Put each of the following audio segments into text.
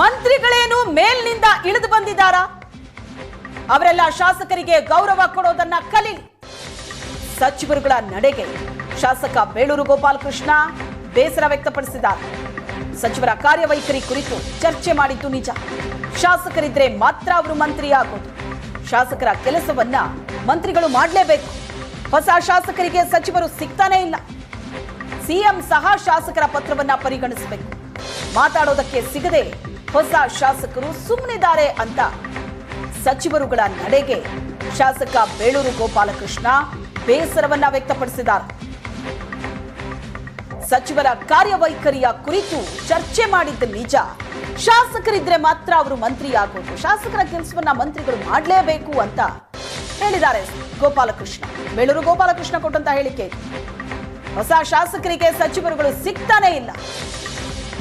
ಮಂತ್ರಿಗಳೇನು ಮೇಲ್ನಿಂದ ಇಳಿದು ಬಂದಿದ್ದಾರಾ? ಅವರೆಲ್ಲ ಶಾಸಕರಿಗೆ ಗೌರವ ಕೊಡೋದನ್ನ ಕಲೀಲಿ. ಸಚಿವರುಗಳ ನಡೆಗೆ ಶಾಸಕ ಬೇಳೂರು ಗೋಪಾಲಕೃಷ್ಣ ಬೇಸರ ವ್ಯಕ್ತಪಡಿಸಿದ್ದಾರೆ. ಸಚಿವರ ಕಾರ್ಯವೈಖರಿ ಕುರಿತು ಚರ್ಚೆ ಮಾಡಿದ್ದು ನಿಜ. ಶಾಸಕರಿದ್ರೆ ಮಾತ್ರ ಅವರು ಮಂತ್ರಿ ಆಗೋದು. ಶಾಸಕರ ಕೆಲಸವನ್ನ ಮಂತ್ರಿಗಳು ಮಾಡಲೇಬೇಕು. ಹೊಸ ಶಾಸಕರಿಗೆ ಸಚಿವರು ಸಿಗ್ತಾನೇ ಇಲ್ಲ. ಸಿಎಂ ಸಹ ಶಾಸಕರ ಪತ್ರವನ್ನ ಪರಿಗಣಿಸಬೇಕು. ಮಾತಾಡೋದಕ್ಕೆ ಸಿಗದೆ ಹೊಸ ಶಾಸಕರು ಸುಮ್ಮನಿದ್ದಾರೆ ಅಂತ ಸಚಿವರುಗಳ ನಡೆಗೆ ಶಾಸಕ ಬೇಳೂರು ಗೋಪಾಲಕೃಷ್ಣ ಬೇಸರವನ್ನ ವ್ಯಕ್ತಪಡಿಸಿದ್ದಾರೆ. ಸಚಿವರ ಕಾರ್ಯವೈಖರಿಯ ಕುರಿತು ಚರ್ಚೆ ಮಾಡಿದ್ದ ನಿಜ. ಶಾಸಕರಿದ್ರೆ ಮಾತ್ರ ಅವರು ಮಂತ್ರಿ ಆಗೋದು. ಶಾಸಕರ ಕೆಲಸವನ್ನ ಮಂತ್ರಿಗಳು ಮಾಡಲೇಬೇಕು ಅಂತ ಹೇಳಿದ್ದಾರೆ ಗೋಪಾಲಕೃಷ್ಣ. ಬೇಳೂರು ಗೋಪಾಲಕೃಷ್ಣ ಕೊಟ್ಟಂತ ಹೇಳಿಕೆ. ಹೊಸ ಶಾಸಕರಿಗೆ ಸಚಿವರುಗಳು ಸಿಗ್ತಾನೇ ಇಲ್ಲ.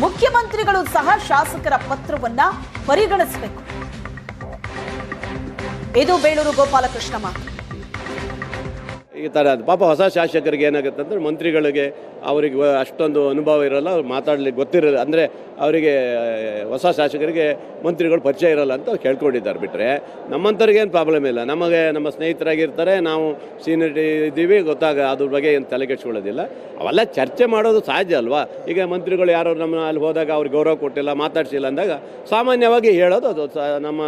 ಮುಖ್ಯಮಂತ್ರಿಗಳು ಸಹ ಶಾಸಕರ ಪತ್ರವನ್ನ ಪರಿಗಣಿಸಬೇಕು. ಇದು ಬೇಳೂರು ಗೋಪಾಲಕೃಷ್ಣ ಮಾತು. ಈ ಥರ ಪಾಪ ಹೊಸ ಶಾಸಕರಿಗೆ ಏನಾಗುತ್ತೆ ಅಂದರೆ ಮಂತ್ರಿಗಳಿಗೆ ಅವರಿಗೆ ಅಷ್ಟೊಂದು ಅನುಭವ ಇರೋಲ್ಲ, ಅವ್ರು ಮಾತಾಡಲಿಕ್ಕೆ ಗೊತ್ತಿರಲ್ಲ. ಅಂದರೆ ಅವರಿಗೆ ಹೊಸ ಶಾಸಕರಿಗೆ ಮಂತ್ರಿಗಳು ಪರಿಚಯ ಇರೋಲ್ಲ ಅಂತ ಅವ್ರು ಕೇಳ್ಕೊಂಡಿದ್ದಾರೆ. ಬಿಟ್ಟರೆ ನಮ್ಮಂಥವ್ರಿಗೇನು ಪ್ರಾಬ್ಲಮ್ ಇಲ್ಲ. ನಮಗೆ ನಮ್ಮ ಸ್ನೇಹಿತರಾಗಿರ್ತಾರೆ, ನಾವು ಸೀನಿಯರಿಟಿ ಇದ್ದೀವಿ, ಅದ್ರ ಬಗ್ಗೆ ಏನು ತಲೆ ಕೆಡ್ಸ್ಕೊಳ್ಳೋದಿಲ್ಲ. ಅವೆಲ್ಲ ಚರ್ಚೆ ಮಾಡೋದು ಸಹಜ ಅಲ್ವಾ. ಈಗ ಮಂತ್ರಿಗಳು ಯಾರು ನಮ್ಮ ಅಲ್ಲಿ ಹೋದಾಗ ಅವ್ರಿಗೆ ಗೌರವ ಕೊಟ್ಟಿಲ್ಲ, ಮಾತಾಡ್ಸಿಲ್ಲ ಅಂದಾಗ ಸಾಮಾನ್ಯವಾಗಿ ಹೇಳೋದು ಅದು ನಮ್ಮ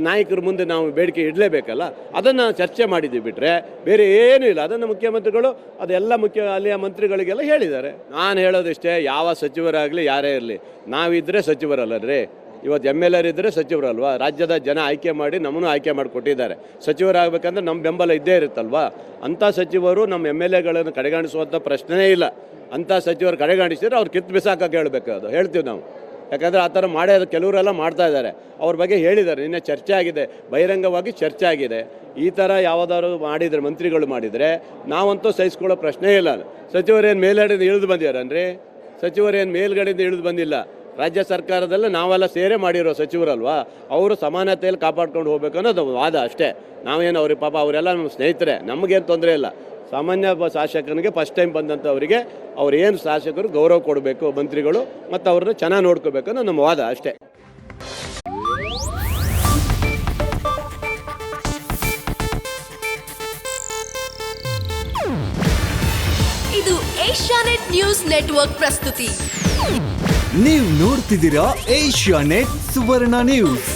ನಾಯಕರ ಮುಂದೆ ನಾವು ಬೇಡಿಕೆ ಇಡಲೇಬೇಕಲ್ಲ. ಅದನ್ನು ಚರ್ಚೆ ಮಾಡಿದ್ದೀವಿ. ಬಿಟ್ಟರೆ ಬೇರೆ ಏನೂ ಇಲ್ಲ. ಅದನ್ನು ಮುಖ್ಯಮಂತ್ರಿಗಳು ಅದೆಲ್ಲ ಅಲ್ಲಿಯ ಮಂತ್ರಿಗಳಿಗೆಲ್ಲ ಹೇಳಿದ್ದಾರೆ. ನಾನು ಹೇಳೋದಿಷ್ಟೇ, ಯಾವ ಸಚಿವರಾಗಲಿ ಯಾರೇ ಇರಲಿ, ನಾವಿದ್ದರೆ ಸಚಿವರಲ್ಲರಿ. ಇವತ್ತು MLA ಇದ್ದರೆ ಸಚಿವರಲ್ವಾ. ರಾಜ್ಯದ ಜನ ಆಯ್ಕೆ ಮಾಡಿ ನಮ್ಮನ್ನು ಆಯ್ಕೆ ಮಾಡಿ ಕೊಟ್ಟಿದ್ದಾರೆ. ಸಚಿವರಾಗಬೇಕಂದ್ರೆ ನಮ್ಮ ಬೆಂಬಲ ಇದ್ದೇ ಇರುತ್ತಲ್ವಾ. ಅಂಥ ಸಚಿವರು ನಮ್ಮ MLAಗಳನ್ನು ಕಡೆಗಣಿಸುವಂಥ ಪ್ರಶ್ನೆಯೇ ಇಲ್ಲ. ಅಂಥ ಸಚಿವರು ಕಡೆಗಣಿಸಿದ್ರೆ ಅವ್ರು ಕಿತ್ತು ಬಿಸಾಕಕ್ಕೆ ಹೇಳಬೇಕು. ಅದು ಹೇಳ್ತೀವಿ ನಾವು. ಯಾಕಂದರೆ ಆ ಥರ ಮಾಡೋದು ಕೆಲವರೆಲ್ಲ ಮಾಡ್ತಾ ಇದ್ದಾರೆ. ಅವ್ರ ಬಗ್ಗೆ ಹೇಳಿದ್ದಾರೆ. ನಿನ್ನೆ ಚರ್ಚೆ ಆಗಿದೆ, ಬಹಿರಂಗವಾಗಿ ಚರ್ಚೆ ಆಗಿದೆ. ಈ ಥರ ಯಾವುದಾದ್ರು ಮಾಡಿದರೆ, ಮಂತ್ರಿಗಳು ಮಾಡಿದರೆ ನಾವಂತೂ ಸಹಿಸ್ಕೊಳ್ಳೋ ಪ್ರಶ್ನೆ ಇಲ್ಲ. ಸಚಿವರೇನು ಮೇಲ್ಗಡೆಯಿಂದ ಇಳಿದು ಬಂದಿದ್ದಾರನ್ರಿ? ಸಚಿವರೇನು ಮೇಲ್ಗಡೆಯಿಂದ ಇಳಿದು ಬಂದಿಲ್ಲ. ರಾಜ್ಯ ಸರ್ಕಾರದಲ್ಲೇ ನಾವೆಲ್ಲ ಸೇರೇ ಮಾಡಿರೋ ಸಚಿವರಲ್ವಾ. ಅವರು ಸಮಾನತೆಯಲ್ಲಿ ಕಾಪಾಡ್ಕೊಂಡು ಹೋಗ್ಬೇಕು ಅನ್ನೋದು ವಾದ ಅಷ್ಟೇ. ನಾವೇನು ಅವ್ರಿಗೆ ಪಾಪ ಅವರೆಲ್ಲ ನಮ್ಮ ಸ್ನೇಹಿತರೆ, ನಮಗೇನು ತೊಂದರೆ ಇಲ್ಲ. ಸಾಮಾನ್ಯ ಶಾಸಕನಿಗೆ ಫಸ್ಟ್ ಟೈಮ್ ಬಂದಂಥವರಿಗೆ ಅವ್ರು ಏನು ಶಾಸಕರು ಗೌರವ ಕೊಡಬೇಕು ಮಂತ್ರಿಗಳು, ಮತ್ತು ಅವ್ರನ್ನ ಚೆನ್ನಾಗಿ ನೋಡ್ಕೋಬೇಕು ಅನ್ನೋ ನಮ್ಮ ವಾದ ಅಷ್ಟೇ. ಇದು ಏಷ್ಯಾನೆಟ್ ನ್ಯೂಸ್ ನೆಟ್ವರ್ಕ್ ಪ್ರಸ್ತುತಿ. ನೀವು ನೋಡ್ತಿದ್ದೀರಾ ಏಷ್ಯಾನೆಟ್ ಸುವರ್ಣ ನ್ಯೂಸ್.